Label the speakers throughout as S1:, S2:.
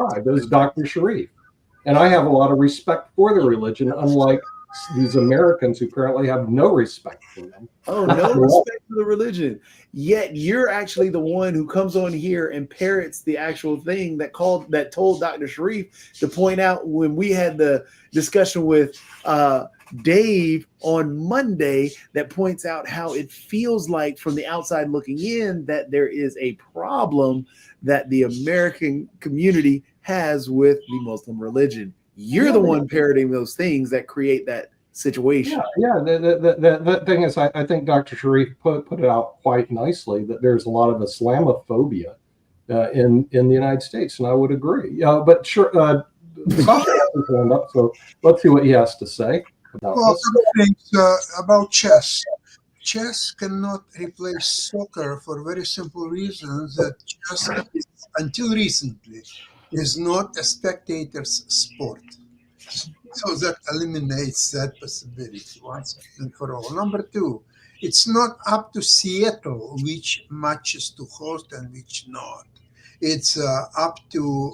S1: describe as Dr. Sharif. And I have a lot of respect for the religion, unlike these Americans who currently have no respect for them.
S2: Oh, no respect for the religion. Yet you're actually the one who comes on here and parrots the actual thing that told Dr. Sharif to point out when we had the discussion with Dave on Monday that points out how it feels like from the outside looking in that there is a problem that the American community has with the Muslim religion. You're the one parroting those things that create that situation.
S1: Yeah. The thing is, I think Dr. Sharif put it out quite nicely that there's a lot of Islamophobia in the United States, and I would agree. But sure, Sasha has his hand up, so let's see what he has to say about this.
S3: Some things about chess. Chess cannot replace soccer for very simple reasons that chess, until recently, is not a spectator's sport. So that eliminates that possibility once and for all. Number two, it's not up to Seattle which matches to host and which not. It's up to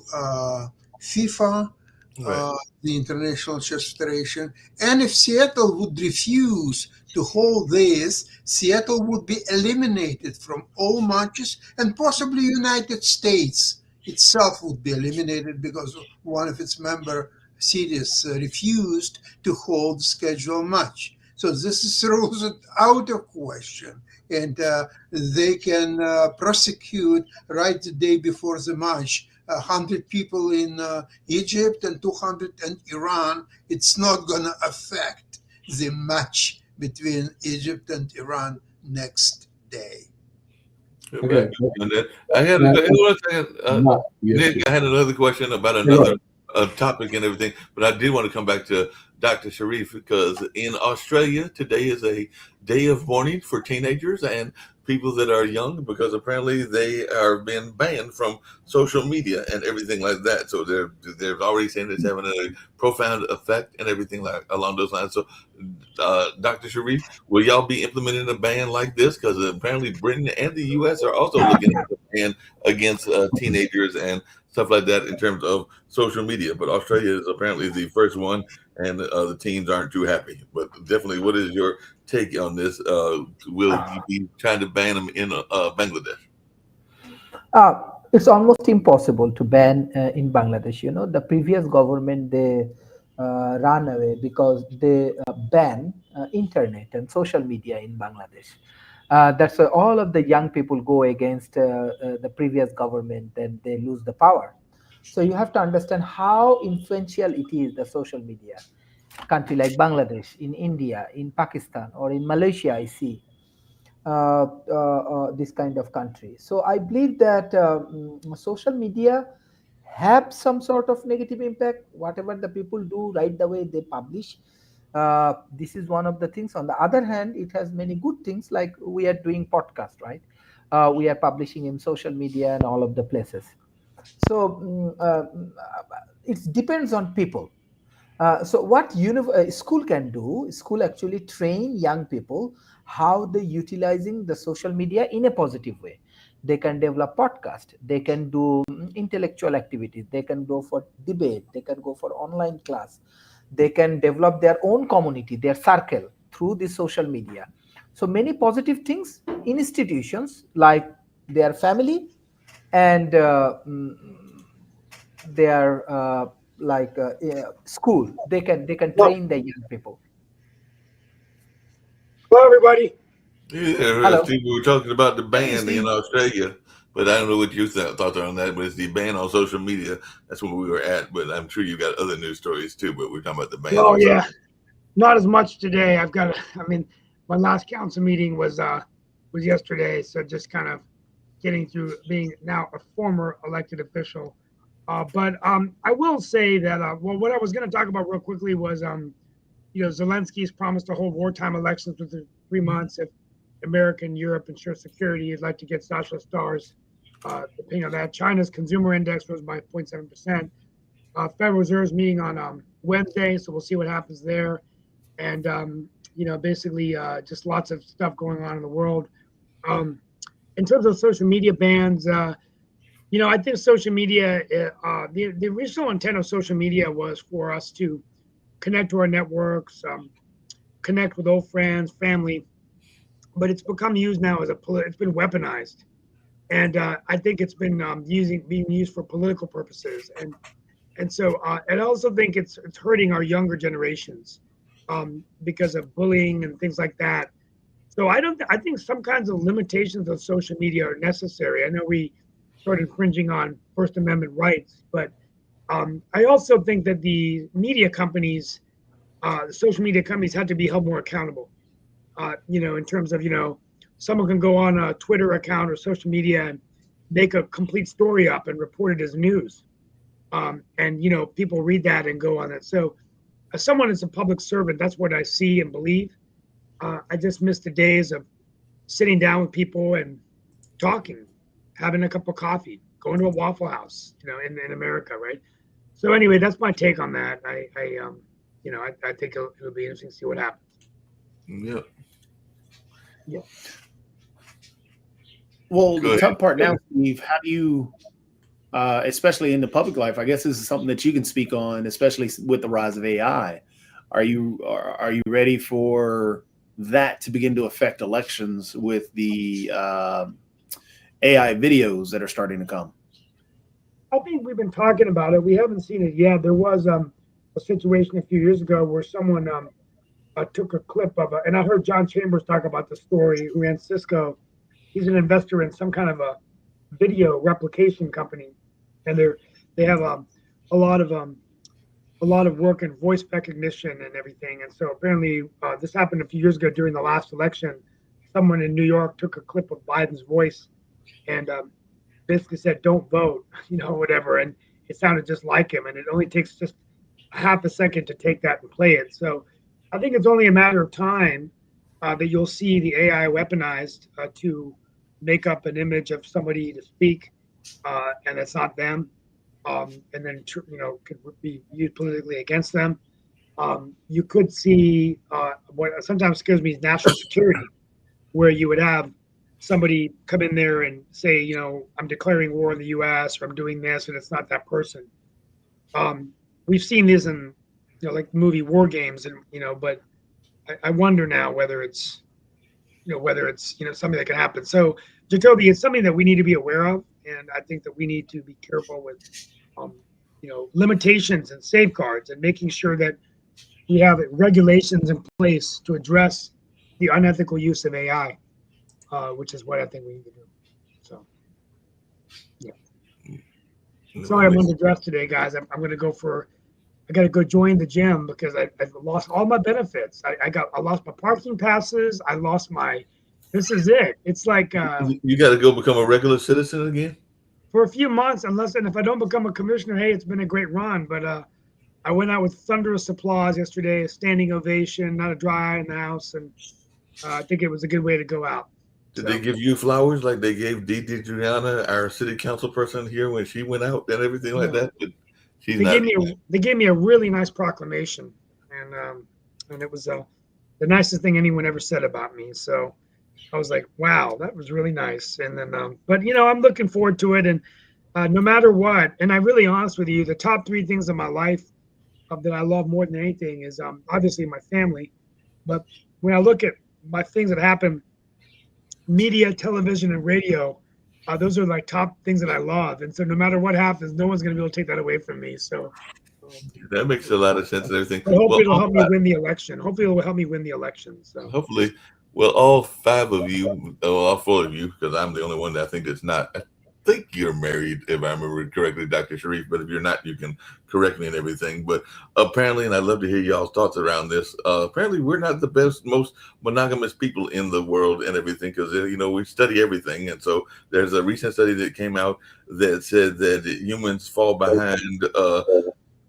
S3: FIFA, the International Chess Federation. And if Seattle would refuse to hold this, Seattle would be eliminated from all matches, and possibly United States itself would be eliminated because one of its member cities refused to hold the scheduled match. So this throws it out of question. And they can prosecute right the day before the match 100 people in Egypt and 200 in Iran. It's not going to affect the match between Egypt and Iran next day.
S4: Okay. I had another question about another topic and everything, but I did want to come back to Dr. Sharif because in Australia today is a day of mourning for teenagers and people that are young because apparently they are being banned from social media and everything like that. So they're already saying it's having a profound effect and everything like along those lines. So, Dr. Sharif, will y'all be implementing a ban like this? Because apparently Britain and the U.S. are also looking at a ban against teenagers and stuff like that in terms of social media. But Australia is apparently the first one, and the teens aren't too happy. But definitely, what is your take on this? Will you be trying to ban them in Bangladesh?
S5: It's almost impossible to ban in Bangladesh. You know, the previous government, they ran away because they ban internet and social media in Bangladesh. That's why all of the young people go against the previous government and they lose the power. So you have to understand how influential it is, the social media. Country like Bangladesh, in India, in Pakistan, or in Malaysia, I see this kind of country. So I believe that social media have some sort of negative impact. Whatever the people do, right the way they publish. This is one of the things. On the other hand, it has many good things, like we are doing podcast, right? We are publishing in social media and all of the places. So it depends on people. So what school can do, school actually train young people how they utilizing the social media in a positive way. They can develop podcast, they can do intellectual activities, they can go for debate, they can go for online class, they can develop their own community, their circle through the social media. So many positive things in institutions like their family and their school. They can train the young people.
S6: Hello, everybody.
S4: Yeah, Steve, we were talking about the ban in Australia, but I don't know what your thoughts are on that. But it's the ban on social media. That's where we were at. But I'm sure you got other news stories too. But we're talking about the ban.
S6: Oh yeah, not as much today. I mean, my last council meeting was yesterday, so just kind of getting through being now a former elected official. But I will say that what I was going to talk about real quickly was Zelensky's promised to hold wartime elections within 3 months if America and Europe ensure security. He'd like to get socialist stars. Depending on that, China's consumer index rose by 0.7%. Federal Reserve's meeting on Wednesday, so we'll see what happens there. And basically just lots of stuff going on in the world. In terms of social media bans, I think social media, the original intent of social media was for us to connect to our networks, connect with old friends, family, but it's become used now as it's been weaponized. And I think it's been being used for political purposes. And so I also think it's hurting our younger generations because of bullying and things like that. So I think some kinds of limitations of social media are necessary. I know we started infringing on First Amendment rights, but I also think that the media companies, the social media companies, have to be held more accountable. In terms of someone can go on a Twitter account or social media and make a complete story up and report it as news, and people read that and go on it. So, as someone as a public servant, that's what I see and believe. I just miss the days of sitting down with people and talking, having a cup of coffee, going to a Waffle House, in America, right? So anyway, that's my take on that. I think it'll be interesting to see what happens.
S4: Yeah.
S6: Yeah.
S2: Well,
S4: Go
S2: the
S4: ahead.
S2: tough part now, Steve, how do you, especially in the public life, I guess this is something that you can speak on, especially with the rise of AI. Are you ready for that to begin to affect elections with the AI videos that are starting to come?
S6: I think we've been talking about it. We haven't seen it yet. There was a situation a few years ago where someone took a clip of it, and I heard John Chambers talk about the story, who ran Cisco. He's an investor in some kind of a video replication company, and they have a lot of work in voice recognition and everything. And so apparently this happened a few years ago during the last election. Someone in New York took a clip of Biden's voice and basically said, "Don't vote," whatever. And it sounded just like him. And it only takes just a half a second to take that and play it. So I think it's only a matter of time that you'll see the AI weaponized to make up an image of somebody to speak, and it's not them. And then could be used politically against them. You could see what sometimes scares me is national security, where you would have somebody come in there and say, I'm declaring war on the U.S. or I'm doing this, and it's not that person. We've seen this in like the movie War Games, and but I wonder now whether it's something that can happen. So Jacoby, it's something that we need to be aware of, and I think that we need to be careful with limitations and safeguards, and making sure that we have regulations in place to address the unethical use of AI, which is what I think we need to do. So, yeah. Sorry, I'm underdressed today, guys. I'm going to go I got to go join the gym because I lost all my benefits. I lost my parking passes. I lost this is it. It's like
S4: You got to go become a regular citizen again?
S6: For a few months, and if I don't become a commissioner, hey, it's been a great run. But I went out with thunderous applause yesterday, a standing ovation, not a dry eye in the house, and I think it was a good way to go out.
S4: Did they give you flowers like they gave DeeDee Juliana, our city council person here, when she went out and everything like that? But
S6: they gave me a really nice proclamation, and it was the nicest thing anyone ever said about me. So I was like, wow, that was really nice. And then, but I'm looking forward to it. And no matter what, and I'm really honest with you, the top three things in my life that I love more than anything is obviously my family. But when I look at my things that happen, media, television, and radio, those are like top things that I love. And so no matter what happens, no one's going to be able to take that away from me. So
S4: that makes a lot of sense and everything.
S6: Hopefully it'll help me win the election. So
S4: hopefully. Well, all five of you, all four of you, because I'm the only one that I think that's not. I think you're married, if I remember correctly, Dr. Sharif. But if you're not, you can correct me and everything. But apparently, and I'd love to hear y'all's thoughts around this. Apparently, we're not the best, most monogamous people in the world and everything, because we study everything. And so there's a recent study that came out that said that humans fall behind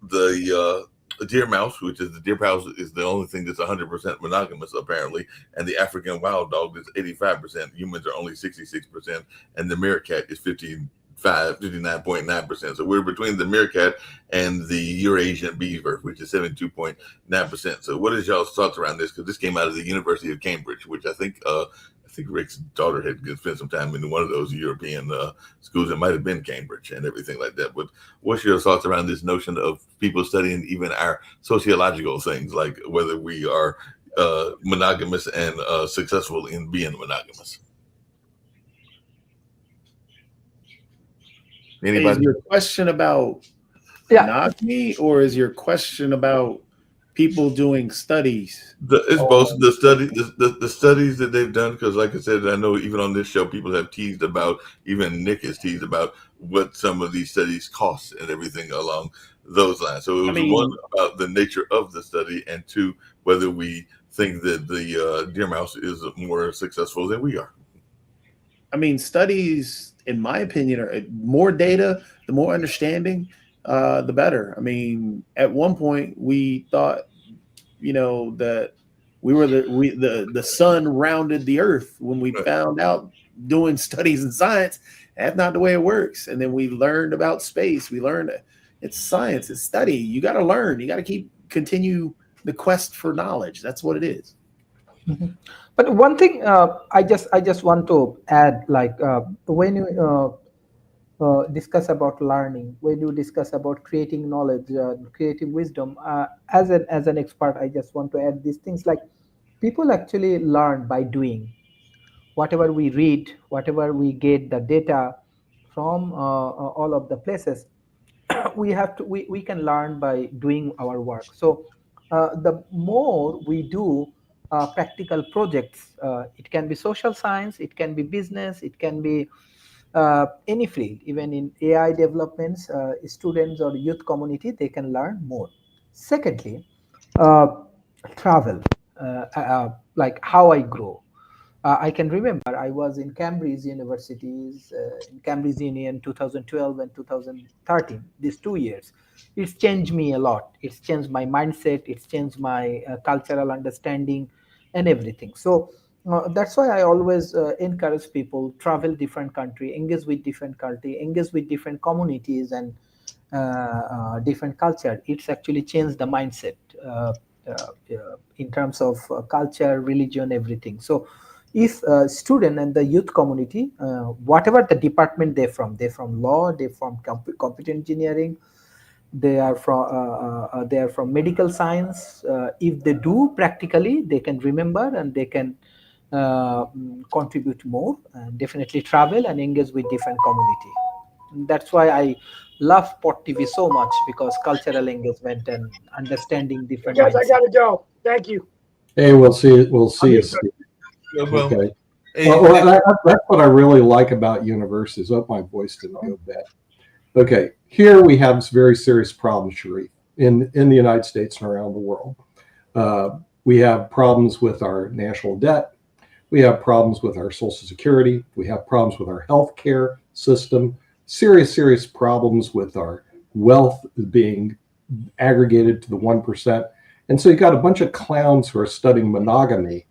S4: the deer mouse, which is the deer mouse is the only thing that's 100% monogamous apparently, and the African wild dog is 85%. Humans are only 66%, and the meerkat is 59.9%. So we're between the meerkat and the Eurasian beaver, which is 72.9%. So what is y'all's thoughts around this? Because this came out of the University of Cambridge, which I think think Rick's daughter had spent some time in one of those European schools. It might have been Cambridge and everything like that. But what's your thoughts around this notion of people studying even our sociological things, like whether we are monogamous and successful in being monogamous?
S2: Is
S4: Anybody?
S2: your question about
S5: Yeah.
S2: monogamy, or is your question about people doing studies?
S4: It's both the studies that they've done, because like I said, I know even on this show people have teased about, even Nick has teased about what some of these studies cost and everything along those lines. So it was one about the nature of the study, and two, whether we think that the Deer Mouse is more successful than we are.
S2: I mean, studies, in my opinion, are more data, the more understanding, the better. I mean, at one point we thought, that we were the sun rounded the earth. When we found out doing studies in science, that's not the way it works. And then we learned about space. We learned it's science, it's study. You got to learn. You got to continue the quest for knowledge. That's what it is.
S5: Mm-hmm. But one thing I just want to add, like when you discuss about learning, when you discuss about creating knowledge, creative wisdom, as an expert, I just want to add these things, like people actually learn by doing. Whatever we read, whatever we get the data from all of the places, we can learn by doing our work. So the more we do practical projects, it can be social science, it can be business, it can be any field. Even in AI developments, students or youth community, they can learn more. Secondly, travel, like how I grow. I can remember I was in Cambridge universities, in Cambridge Union 2012 and 2013, these 2 years. It's changed me a lot. It's changed my mindset. It's changed my cultural understanding and everything. So that's why I always encourage people, travel different country, engage with different country, engage with different communities and different culture. It's actually changed the mindset in terms of culture, religion, everything. So if student and the youth community, whatever the department they're from law, they're from computer engineering, they are from medical science. If they do practically, they can remember and they can contribute more, and definitely travel and engage with different community. That's why I love Pot TV so much, because cultural engagement and understanding different
S6: Guys, I
S5: mindsets.
S6: gotta go. Thank you.
S1: Hey, we'll see. We'll see you. Steve. Okay. Well, that's what I really like about Universe. Oh, my voice didn't go bad. Okay, here we have some very serious problems, Sharif, in the United States and around the world. We have problems with our national debt. We have problems with our Social Security. We have problems with our healthcare system. Serious problems with our wealth being aggregated to the 1%. And so you got a bunch of clowns who are studying monogamy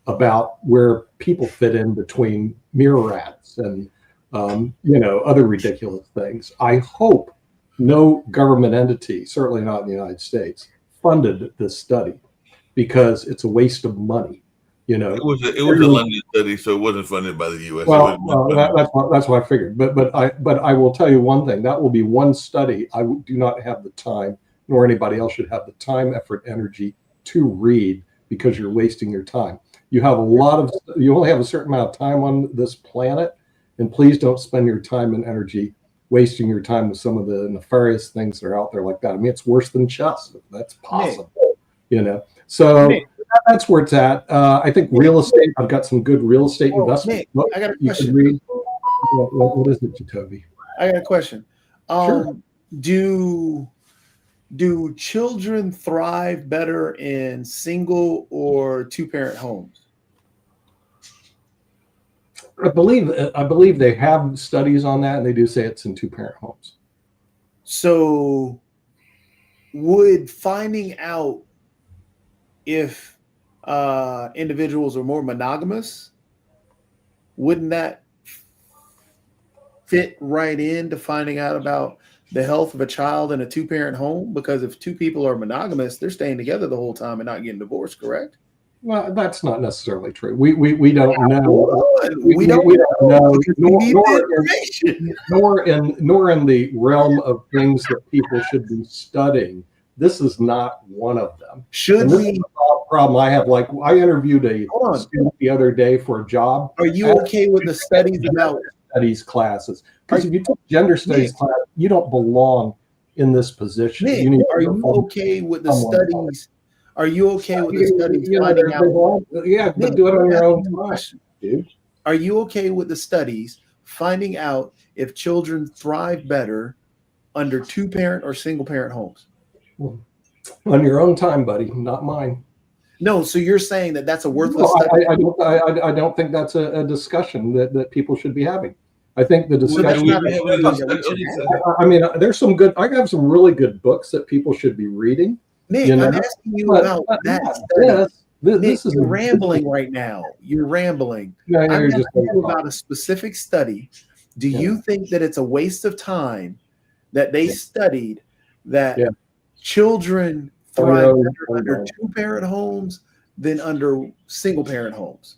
S1: about where people fit in between mirror rats and other ridiculous things. I hope no government entity, certainly not in the United States, funded this study, because it's a waste of money. It
S4: was a London study, so it wasn't funded by the U.S.
S1: Well, that's what I figured. But I will tell you one thing: that will be one study I do not have the time, nor anybody else should have the time, effort, energy to read, because you're wasting your time. You only have a certain amount of time on this planet, and please don't spend your time and energy wasting your time with some of the nefarious things that are out there like that. I mean, it's worse than chess, if that's possible. So that's where it's at. I think real estate. I've got some good real estate investment.
S2: Nick, I got a question.
S1: Read. What is it, Jacoby?
S2: I got a question.
S1: Sure.
S2: Do children thrive better in single or two-parent homes?
S1: I believe they have studies on that, and they do say it's in two-parent homes.
S2: So would finding out if individuals are more monogamous, wouldn't that fit right into finding out about the health of a child in a two-parent home? Because if two people are monogamous, they're staying together the whole time and not getting divorced, correct?
S1: Well, that's not necessarily true. We don't know.
S2: Hold on. We don't
S1: we don't know,
S2: because we need the information.
S1: nor in the realm of things that people should be studying. This is not one of them.
S2: Should
S1: And this
S2: we?
S1: is a problem I have. Like, I interviewed a
S2: Hold on.
S1: student the other day for a job.
S2: Are you okay with the studies about?
S1: Studies classes, because if you took gender studies class, you don't belong in this position.
S2: Nick,
S1: You need to
S2: are
S1: go
S2: you
S1: find
S2: okay with the
S1: someone
S2: studies? Are you okay with the studies
S1: You know,
S2: finding
S1: they
S2: out?
S1: belong- yeah, but
S2: Nick,
S1: do it on your
S2: I'm
S1: own
S2: asking you a
S1: time,
S2: question.
S1: dude.
S2: Are you okay with the studies finding out if children thrive better under two-parent or single-parent homes?
S1: On your own time, buddy, not mine.
S2: No, so you're saying that that's a worthless
S1: No,
S2: study?
S1: I don't think that's a discussion that people should be having. I think the
S2: Well, that's
S1: discussion.
S2: not
S4: we
S2: a
S4: have
S2: study
S4: a
S2: that we should
S4: discussion.
S2: have.
S1: I mean, there's some good. I have some really good books that people should be reading.
S2: Nick,
S1: You know,
S2: I'm asking you
S1: But,
S2: about
S1: but
S2: that
S1: yeah,
S2: study. Nick,
S1: this is
S2: you're
S1: a-
S2: rambling right now. You're rambling.
S1: No,
S2: I'm
S1: you're
S2: asking
S1: just
S2: you about a specific study. Do
S1: Yeah.
S2: you think that it's a waste of time that they studied that
S1: Yeah.
S2: children
S1: On your
S2: thrive
S1: own-
S2: better
S1: on
S2: under
S1: your own.
S2: two-parent homes than under single-parent homes?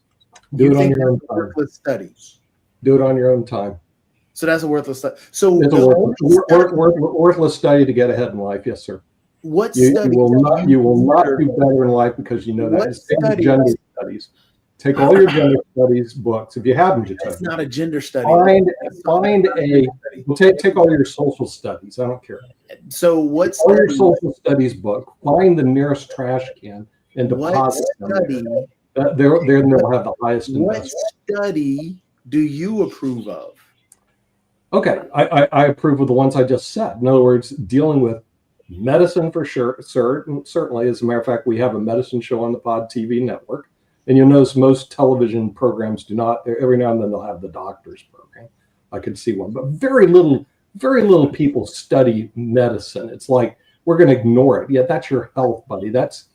S1: Do
S2: You
S1: it on
S2: think
S1: your own
S2: that's a
S1: time.
S2: worthless study?
S1: Do it on your own time.
S2: So that's a worthless study. So
S1: It's a
S2: the only study-
S1: worthless study to get ahead in life. Yes, sir.
S2: what
S1: You
S2: study
S1: will not. You will not
S2: consider-
S1: do better in life because you know that.
S2: What
S1: Just take the
S2: studies-
S1: gender studies. Take all your gender studies books. If you haven't, you
S2: That's
S1: take
S2: not a gender study.
S1: find a.
S2: Study.
S1: Well, take all your social studies. I don't care.
S2: So what
S1: All your
S2: study?
S1: social studies book. Find the nearest trash can and
S2: What
S1: deposit them.
S2: study?
S1: They'll have the highest
S2: What
S1: investment.
S2: study do you approve of?
S1: Okay, I approve of the ones I just said. In other words, dealing with medicine for sure, certainly. As a matter of fact, we have a medicine show on the Pod TV network, and you'll notice most television programs do not. Every now and then they'll have the doctor's program. I could see one, but very little people study medicine. It's like we're going to ignore it. Yeah, that's your health, buddy. That's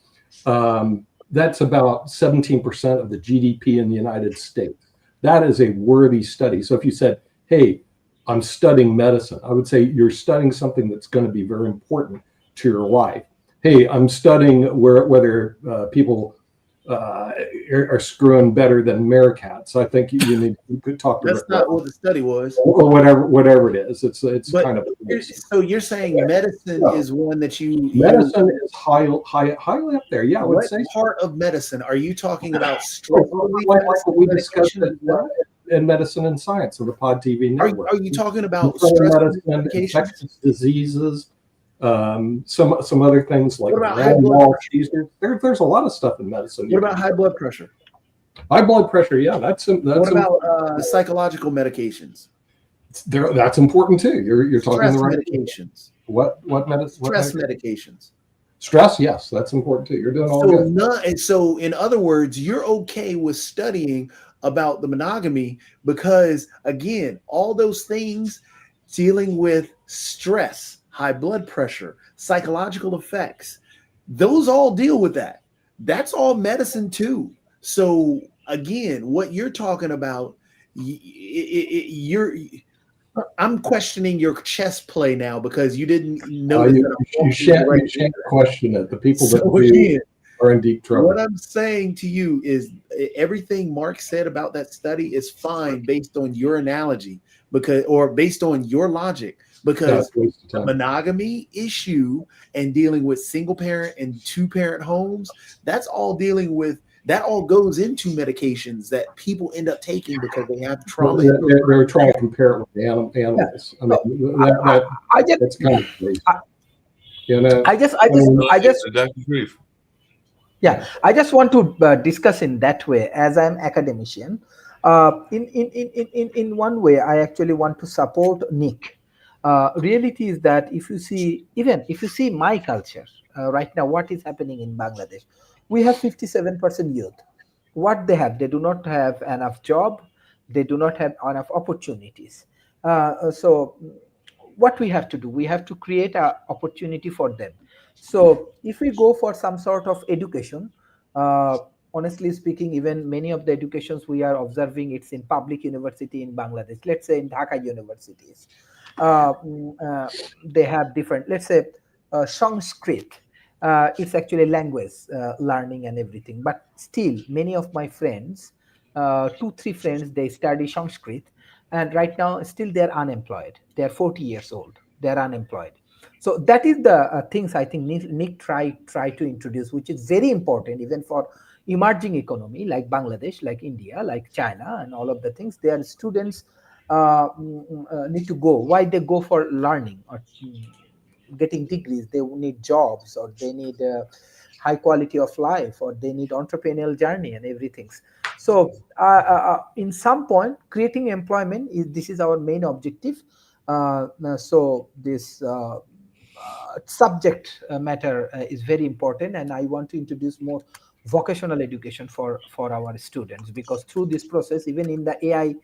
S1: about 17% of the GDP in the United States. That is a worthy study. So if you said, "Hey, I'm studying medicine," I would say you're studying something that's going to be very important to your life. Hey, I'm studying whether people are screwing better than meerkats. I think you could talk to
S2: That's not what the study was.
S1: or whatever it is. It's
S2: But
S1: kind of
S2: So you're saying medicine
S1: No.
S2: is one that you
S1: medicine is highly up there. Yeah, I would
S2: What
S1: say.
S2: part of medicine are you talking about? Stress relief
S1: Like what we discussed
S2: medication as well?
S1: in Medicine and Science of the Pod TV network.
S2: Are you talking about
S1: Internal
S2: stress
S1: medicine,
S2: medication?
S1: infectious diseases, some other things like
S2: What about high
S1: grand
S2: blood
S1: mal
S2: pressure?
S1: seizures. There's a lot of stuff in medicine.
S2: What about high blood pressure?
S1: high blood pressure? Yeah, that's
S2: What about psychological medications?
S1: that's important too. You're talking
S2: Stress
S1: the right
S2: medications.
S1: what medicine?
S2: Stress medications.
S1: Stress, yes, that's important too. You're doing all good.
S2: So in other words, you're okay with studying about the monogamy because again, all those things dealing with stress, high blood pressure, psychological effects, those all deal with that. That's all medicine too. So again, what you're talking about, I'm questioning your chess play now because you didn't know.
S1: You shan't question it. The people that do
S2: again,
S1: are in deep trouble.
S2: what I'm saying to you is everything Mark said about that study is fine based on your analogy or based on your logic, because the monogamy issue and dealing with single parent and two parent homes, that all goes into medications that people end up taking because they have trauma.
S1: They're trying to compare it with the animals. I mean, that's kind of crazy.
S5: I just
S4: Dr. Sharif.
S5: Yeah, I just want to discuss in that way as I'm academician. In one way, I actually want to support Nick. Reality is that if you see my culture right now, what is happening in Bangladesh, we have 57% youth. What they have, they do not have enough job, they do not have enough opportunities. So what we have to do, we have to create an opportunity for them. So if we go for some sort of education, honestly speaking, even many of the educations we are observing, it's in public university in Bangladesh. Let's say in Dhaka universities, they have different, let's say Sanskrit. It's actually language learning and everything. But still, many of my friends, 2, 3 friends, they study Sanskrit, and right now still they're unemployed. They're 40 years old. They're unemployed. So that is the things I think Nick try to introduce, which is very important even for emerging economy like Bangladesh, like India, like China, and all of the things. Their students need to go. Why they go for learning or getting degrees? They need jobs, or they need high quality of life, or they need entrepreneurial journey and everything. So in some point, creating employment is our main objective. So this subject matter is very important, and I want to introduce more vocational education for our students, because through this process, even in the AI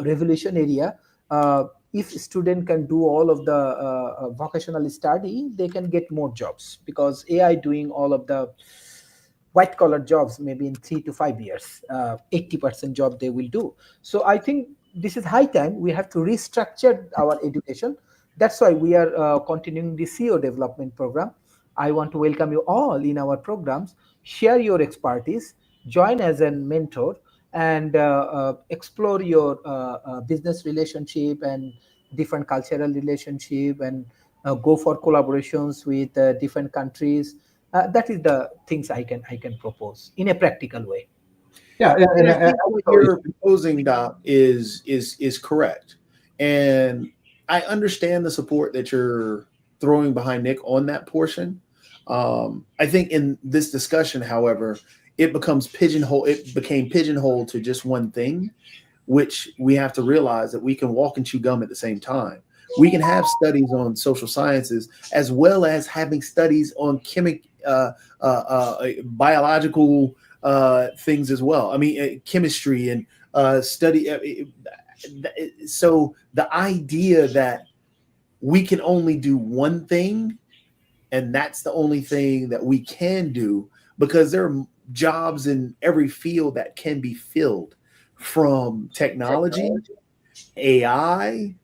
S5: revolution area, if student can do all of the vocational study, they can get more jobs, because AI doing all of the white collar jobs maybe in 3 to 5 years, 80% job they will do. So I think this is high time we have to restructure our education. That's why we are continuing the CEO development program. I want to welcome you all in our programs. Share your expertise, join as a mentor, and explore your business relationship and different cultural relationship, and go for collaborations with different countries. That is the things I can propose in a practical way.
S1: Yeah,
S2: And I think what you're proposing, Doc, is correct. And I understand the support that you're throwing behind Nick on that portion. I think in this discussion, however, it became pigeonholed to just one thing, which we have to realize that we can walk and chew gum at the same time. We can have studies on social sciences as well as having studies on biological things as well. I mean, chemistry and study. So the idea that we can only do one thing, and that's the only thing that we can do, because there are jobs in every field that can be filled, from technology, AI,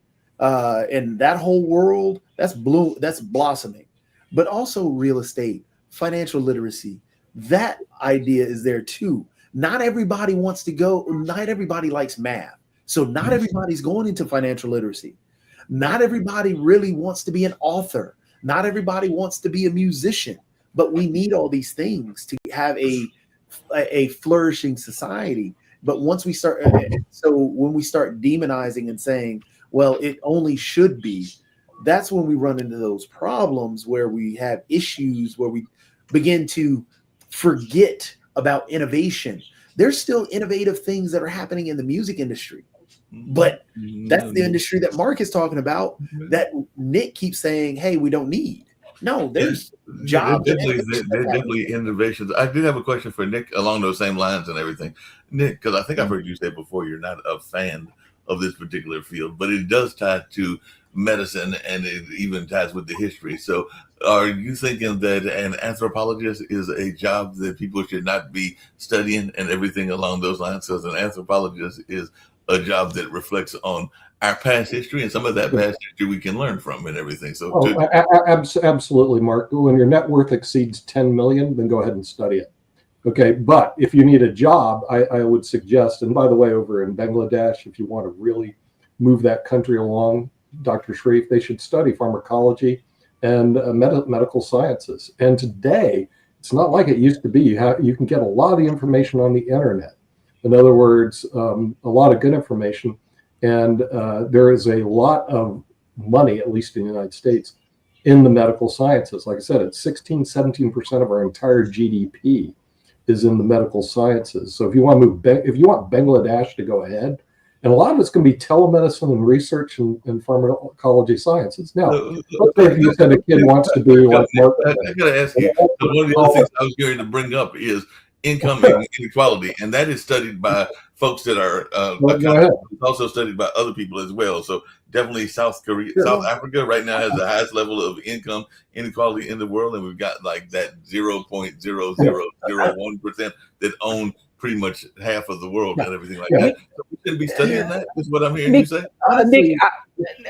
S2: and that whole world that's blossoming, but also real estate, financial literacy. That idea is there too. Not everybody wants to go. Not everybody likes math. So not everybody's going into financial literacy. Not everybody really wants to be an author. Not everybody wants to be a musician, but we need all these things to have a flourishing society. But once we start, so when we start demonizing and saying, well, it only should be, that's when we run into those problems where we have issues, where we begin to forget about innovation. There's still innovative things that are happening in the music industry, but that's the industry that Mark is talking about, that Nick keeps saying, hey, we don't need. No, there's jobs.
S4: Definitely innovations. I did have a question for Nick along those same lines and everything. Nick, because I think I've heard you say before you're not a fan of this particular field, but it does tie to medicine and it even ties with the history. So are you thinking that an anthropologist is a job that people should not be studying and everything along those lines? Because an anthropologist is a job that reflects on our past history, and some of that past history we can learn from and everything. So
S1: absolutely, Mark. When your net worth exceeds 10 million, then go ahead and study it. Okay, but if you need a job, I would suggest, and by the way, over in Bangladesh, if you want to really move that country along, Dr. Sharif, they should study pharmacology and medical sciences. And today, it's not like it used to be. You can get a lot of the information on the internet. In other words, a lot of good information. And there is a lot of money, at least in the United States, in the medical sciences. Like I said, it's 16-17% of our entire GDP is in the medical sciences. So if you want to move, if you want Bangladesh to go ahead, and a lot of it's going to be telemedicine and research and pharmacology sciences. Now, if you said a kid wants to be like Mark,
S4: I got to ask you, one of the other things I was going to bring up is income inequality, and that is studied by folks that are also studied by other people as well. So definitely South Africa right now has the highest level of income inequality in the world, and we've got like that 0.0001% that own pretty much half of the world and everything like that. So we shouldn't be studying that. Is what I'm hearing you say.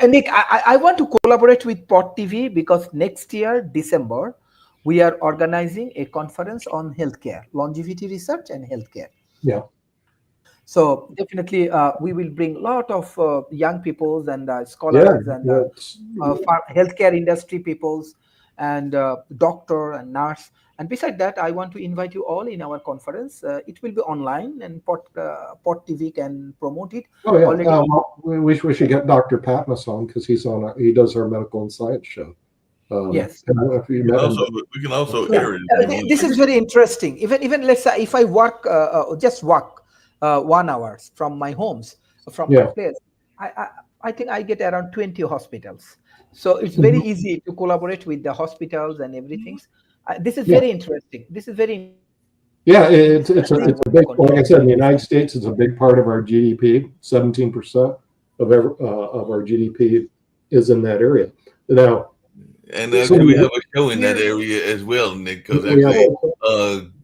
S5: Nick, I want to collaborate with Pod TV, because next year December we are organizing a conference on healthcare, longevity research and healthcare.
S1: Yeah.
S5: So definitely, we will bring a lot of young peoples and scholars and healthcare industry peoples and doctor and nurse. And beside that, I want to invite you all in our conference. It will be online, and Pot TV can promote it.
S1: Oh yeah.
S5: Already.
S1: We should get Dr. Patmos on because he does our medical and science show.
S5: Yes.
S1: I don't know if you met him.
S4: We can also
S5: Yeah.
S4: air it.
S5: This is very interesting. Even let's say if I work just walk 1 hour from my homes, from my place, I think I get around 20 hospitals. So it's very easy to collaborate with the hospitals and everything. This is very interesting. This is very
S1: it's a big, like I said, in the United States, it's a big part of our GDP. 17% of our GDP is in that area. Now,
S4: and actually, we have a show in that area as well, Nick, because actually,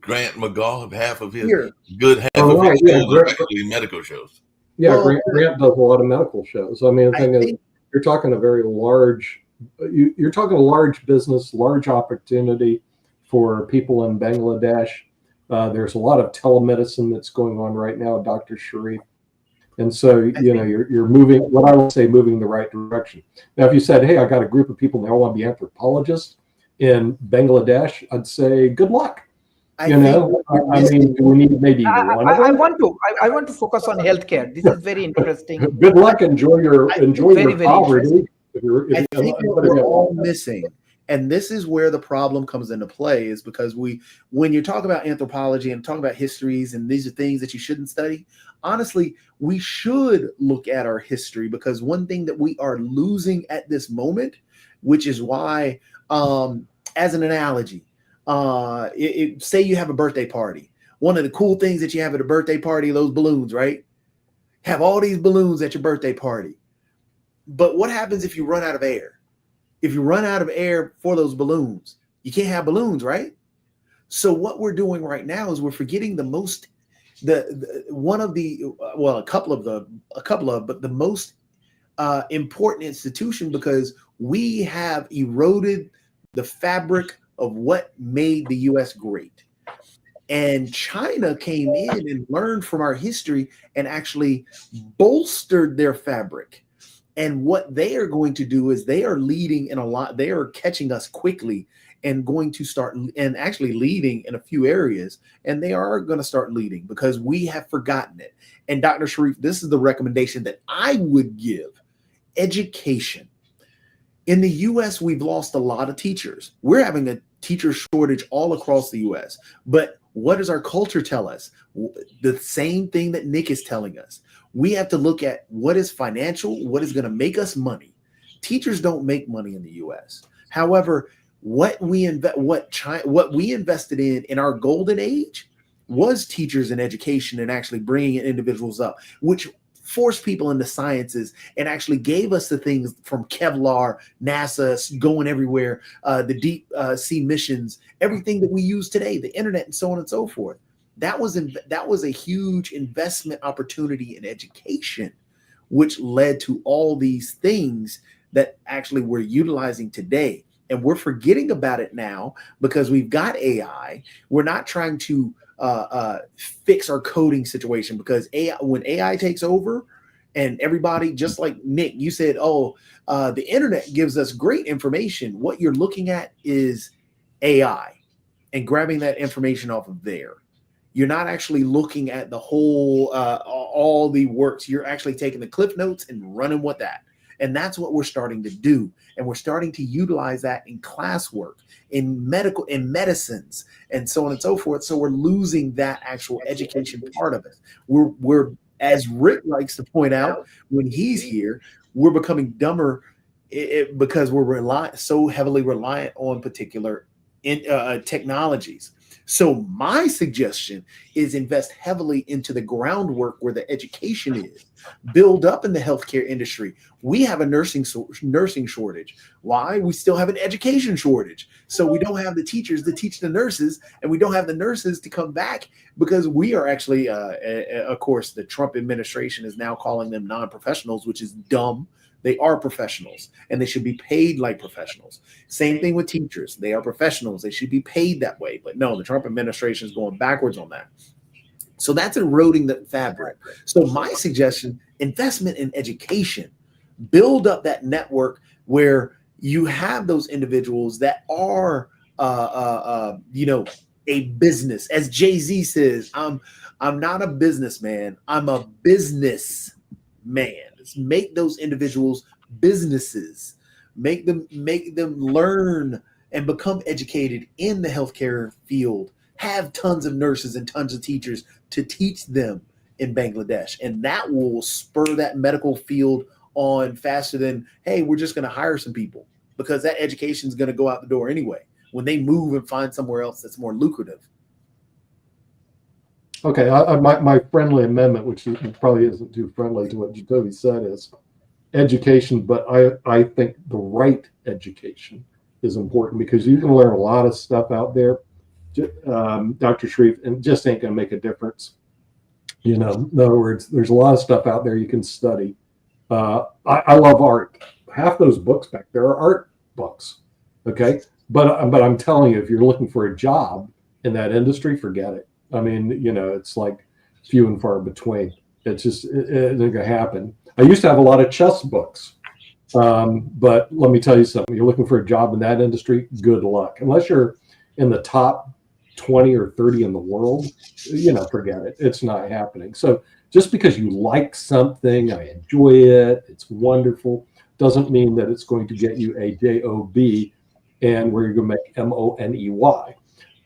S4: Grant McGaw, half of his shows are actually medical shows.
S1: Yeah, Grant does a lot of medical shows. I mean, the thing is, you're talking a very large, you're talking a large business, large opportunity for people in Bangladesh. There's a lot of telemedicine that's going on right now, Dr. Sharif. And so, you're moving, what I would say, moving the right direction. Now, if you said, hey, I got a group of people and they all want to be anthropologists in Bangladesh, I'd say, good luck. I mean, we need maybe one.
S5: I want to focus on healthcare. This is very interesting.
S1: Good luck. Enjoy your poverty.
S2: I think what we're all missing, and this is where the problem comes into play, is because when you talk about anthropology and talk about histories, and these are things that you shouldn't study, honestly, we should look at our history, because one thing that we are losing at this moment, which is why, as an analogy, say you have a birthday party. One of the cool things that you have at a birthday party, those balloons, right? Have all these balloons at your birthday party. But what happens if you run out of air? If you run out of air for those balloons, you can't have balloons, right? So what we're doing right now is we're forgetting the most, the most important institution, because we have eroded the fabric of what made the U.S. great. And China came in and learned from our history and actually bolstered their fabric. And what they are going to do is they are leading in a lot. They are catching us quickly and going to start and actually leading in a few areas. And they are going to start leading because we have forgotten it. And Dr. Sharif, this is the recommendation that I would give: education. In the U.S., we've lost a lot of teachers. We're having a teacher shortage all across the U.S. But what does our culture tell us? The same thing that Nick is telling us. We have to look at what is financial, what is going to make us money. Teachers don't make money in the U.S. However, what we invested in our golden age was teachers and education, and actually bringing individuals up, which forced people into sciences and actually gave us the things from Kevlar, NASA going everywhere, the deep sea missions, everything that we use today, the internet, and so on and so forth. That was a huge investment opportunity in education, which led to all these things that actually we're utilizing today. And we're forgetting about it now because we've got AI. We're not trying to fix our coding situation, because when AI takes over, and everybody, just like Nick, you said, the internet gives us great information. What you're looking at is AI and grabbing that information off of there. You're not actually looking at the whole, all the works. You're actually taking the cliff notes and running with that. And that's what we're starting to do. And we're starting to utilize that in classwork, in medicines, and so on and so forth. So we're losing that actual education part of it. We're as Rick likes to point out when he's here, we're becoming dumber because we're so heavily reliant on particular technologies. So my suggestion is invest heavily into the groundwork where the education is. Build up in the healthcare industry. We have a nursing shortage. Why? We still have an education shortage. So we don't have the teachers to teach the nurses, and we don't have the nurses to come back, because we are actually, of course, the Trump administration is now calling them non-professionals, which is dumb, They are professionals and they should be paid like professionals. Same thing with teachers. They are professionals. They should be paid that way. But no, the Trump administration is going backwards on that. So that's eroding the fabric. So my suggestion, investment in education, build up that network where you have those individuals that are, a business. As Jay-Z says, I'm not a businessman. I'm a business man. Let's make those individuals businesses. Make them learn and become educated in the healthcare field. Have tons of nurses and tons of teachers to teach them in Bangladesh, and that will spur that medical field on faster than, hey, we're just going to hire some people, because that education is going to go out the door anyway when they move and find somewhere else that's more lucrative.
S1: Okay, my friendly amendment, which probably isn't too friendly to what Jacoby said, is education, but I think the right education is important, because you can learn a lot of stuff out there, Dr. Sharif, and just ain't going to make a difference. You know, in other words, there's a lot of stuff out there you can study. I love art. Half those books back there are art books. Okay, but I'm telling you, if you're looking for a job in that industry, forget it. I mean, you know, it's like few and far between. It's just it ain't gonna happen. I used to have a lot of chess books, but let me tell you something. You're looking for a job in that industry, good luck. Unless you're in the top 20 or 30 in the world, you know, forget it. It's not happening. So just because you like something, I enjoy it, it's wonderful, doesn't mean that it's going to get you a job and where you're going to make money.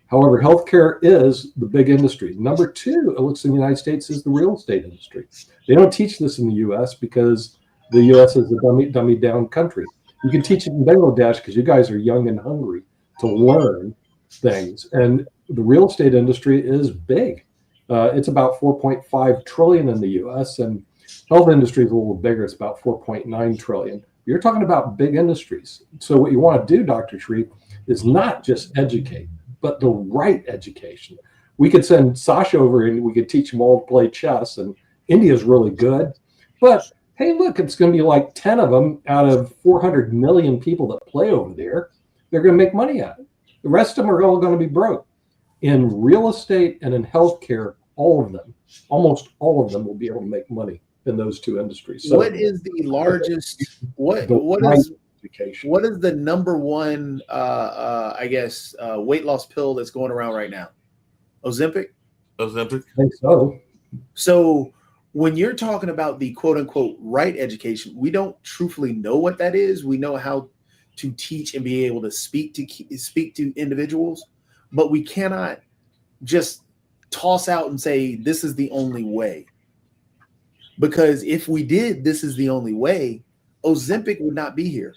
S1: However, healthcare is the big industry. Number two, it looks in the United States, is the real estate industry. They don't teach this in the U.S. because the U.S. is a dummy down country. You can teach it in Bangladesh because you guys are young and hungry to learn things. And the real estate industry is big. It's about 4.5 trillion in the U.S. and health industry is a little bigger. It's about 4.9 trillion. You're talking about big industries. So what you want to do, Dr. Sharif, is not just educate, but the right education. We could send Sasha over and we could teach him all to play chess, and India's really good. But hey, look, it's going to be like 10 of them out of 400 million people that play over there. They're going to make money at it. The rest of them are all going to be broke. In real estate and in healthcare, all of them, almost all of them, will be able to make money in those two industries. So
S2: what is the largest? What is the number one? Weight loss pill that's going around right now? Ozempic.
S1: I think so.
S2: So when you're talking about the quote unquote right education, we don't truthfully know what that is. We know how to teach and be able to speak to individuals, but we cannot just toss out and say this is the only way. Because if we did, this is the only way, Ozempic would not be here.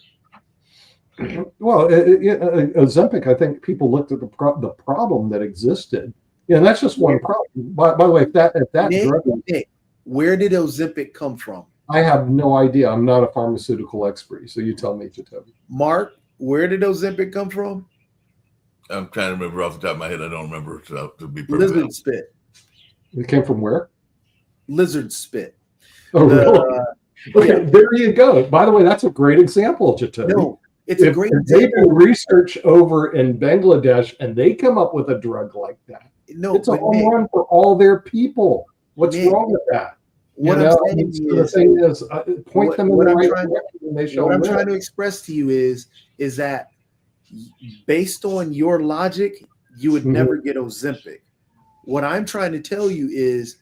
S1: Well, Ozempic, I think people looked at the problem that existed. Yeah, and that's just one problem. By the way, if that
S2: Nick, where did Ozempic come from?
S1: I have no idea. I'm not a pharmaceutical expert, so you tell me, Jacoby.
S2: Mark, where did Ozempic come from?
S4: I'm trying to remember off the top of my head. I don't remember, so to be perfect.
S2: Lizard spit.
S1: It came from where?
S2: Lizard spit.
S1: Oh, really? Okay, there you go. By the way, that's a great example, Jacoby.
S2: No, it's a great
S1: example. They do research over in Bangladesh, and they come up with a drug like that.
S2: No,
S1: it's a home run for all their people. What's wrong with that?
S2: What I'm saying is,
S1: the thing is, point them in the right direction, and they shall
S2: what I'm
S1: live.
S2: trying to express to you is that based on your logic, you would never get Ozempic. What I'm trying to tell you is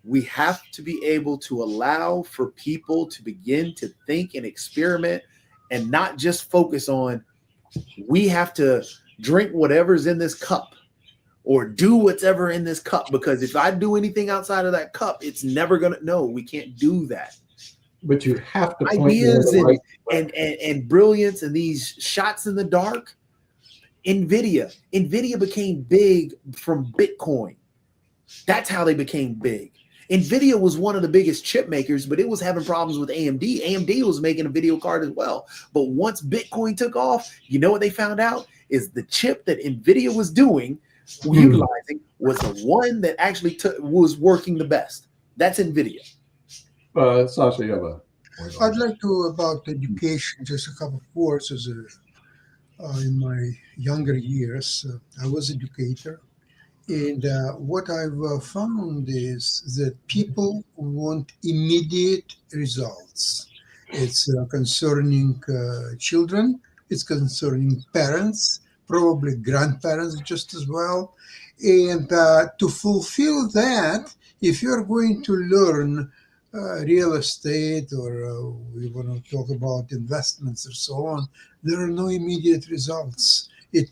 S2: we have to be able to allow for people to begin to think and experiment and not just focus on we have to drink whatever's in this cup or do whatever in this cup, because if I do anything outside of that cup, it's never gonna. No, we can't do that.
S1: But you have to point
S2: ideas
S1: right
S2: and brilliance and these shots in the dark. Nvidia became big from Bitcoin. That's how they became big. Nvidia was one of the biggest chip makers, but it was having problems with AMD. AMD was making a video card as well. But once Bitcoin took off, you know what they found out is the chip that Nvidia was utilizing was the one that actually was working the best. That's Nvidia.
S1: Sasha, you have a
S3: I'd like to about education, just a couple of words. In my younger years, I was educator, and what I've found is that people want immediate results. It's concerning children, it's concerning parents, probably grandparents just as well. And to fulfill that, if you're going to learn real estate or we want to talk about investments or so on, there are no immediate results. It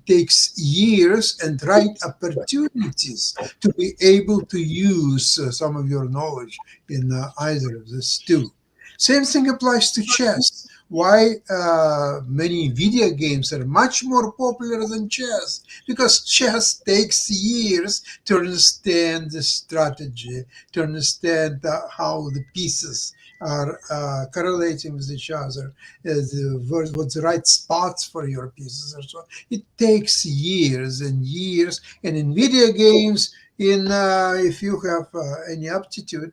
S3: takes years and right opportunities to be able to use some of your knowledge in either of these two. Same thing applies to chess. Why many video games are much more popular than chess? Because chess takes years to understand the strategy, to understand how the pieces are correlating with each other, what's the right spots for your pieces, and so on. It takes years and years. And in video games, if you have any aptitude,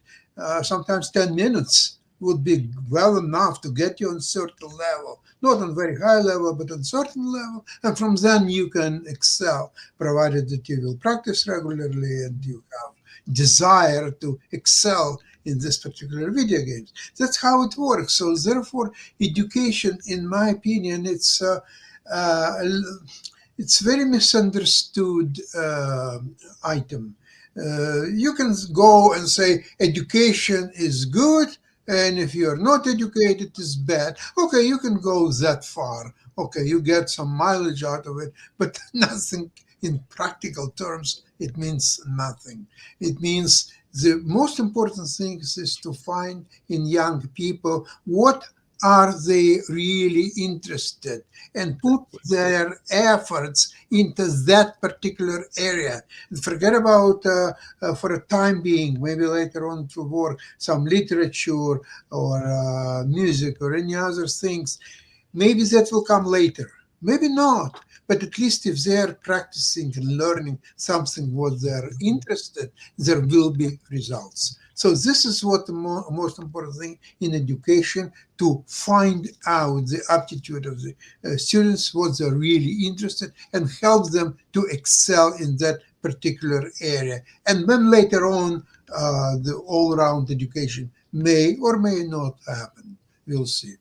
S3: sometimes 10 minutes would be well enough to get you on certain level, not on very high level, but on certain level. And from then you can excel, provided that you will practice regularly and you have desire to excel in this particular video games. That's how it works. So therefore, education, in my opinion, it's very misunderstood item. You can go and say education is good, and if you're not educated, it's bad. Okay, you can go that far. Okay, you get some mileage out of it, but nothing in practical terms. It means nothing. It means the most important thing is to find in young people what are they really interested and put their efforts into that particular area. And forget about, for a time being, maybe later on to work, some literature or music or any other things. Maybe that will come later. Maybe not. But at least if they're practicing and learning something what they're interested, there will be results. So this is what the most important thing in education, to find out the aptitude of the students, what they're really interested, and help them to excel in that particular area. And then later on, the all-round education may or may not happen. We'll see.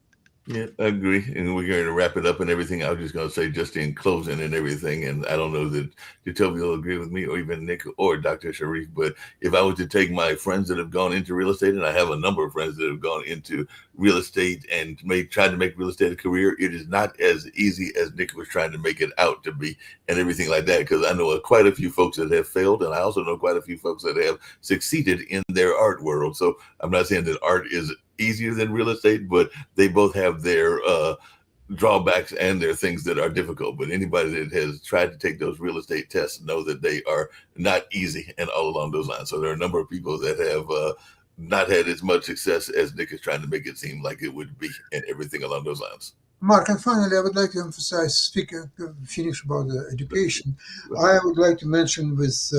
S4: Yeah, I agree. And we're going to wrap it up and everything. I was just going to say, just in closing and everything, and I don't know that Jatovia will agree with me or even Nick or Dr. Sharif, but if I was to take my friends that have gone into real estate, and I have a number of friends that have gone into real estate and tried to make real estate a career, it is not as easy as Nick was trying to make it out to be and everything like that, because I know quite a few folks that have failed, and I also know quite a few folks that have succeeded in their art world. So I'm not saying that art is easier than real estate, but they both have their drawbacks and their things that are difficult. But anybody that has tried to take those real estate tests know that they are not easy and all along those lines. So there are a number of people that have not had as much success as Nick is trying to make it seem like it would be, and everything along those lines.
S3: Mark, and finally, I would like to emphasize, finish about education. I would like to mention with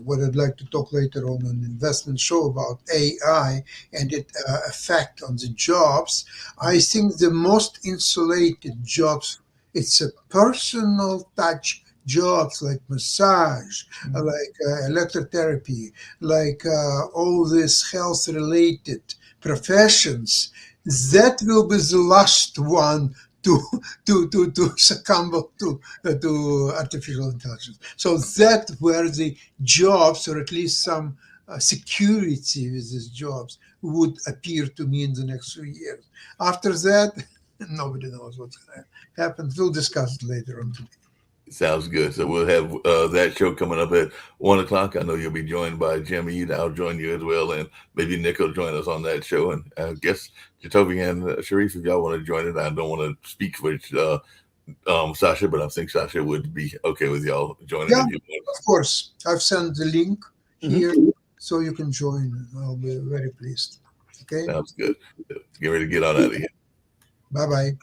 S3: what I'd like to talk later on an investment show about AI and its effect on the jobs. I think the most insulated jobs, it's a personal touch jobs like massage, like electrotherapy, like all these health-related professions. That will be the last one to succumb to artificial intelligence. So that where the jobs, or at least some security with these jobs, would appear to me in the next few years. After that, nobody knows what's going to happen. We'll discuss it later on today.
S4: Sounds good. So we'll have that show coming up at 1:00. I know you'll be joined by Jim Eid. I'll join you as well, and maybe Nick will join us on that show. And I guess Jatovia and Sharif, if y'all want to join it, I don't want to speak for Sasha, but I think Sasha would be okay with y'all joining.
S3: Yeah, of course. I've sent the link here, so you can join. I'll be very pleased. Okay.
S4: Sounds good. Get ready to get on out of here.
S3: Bye-bye.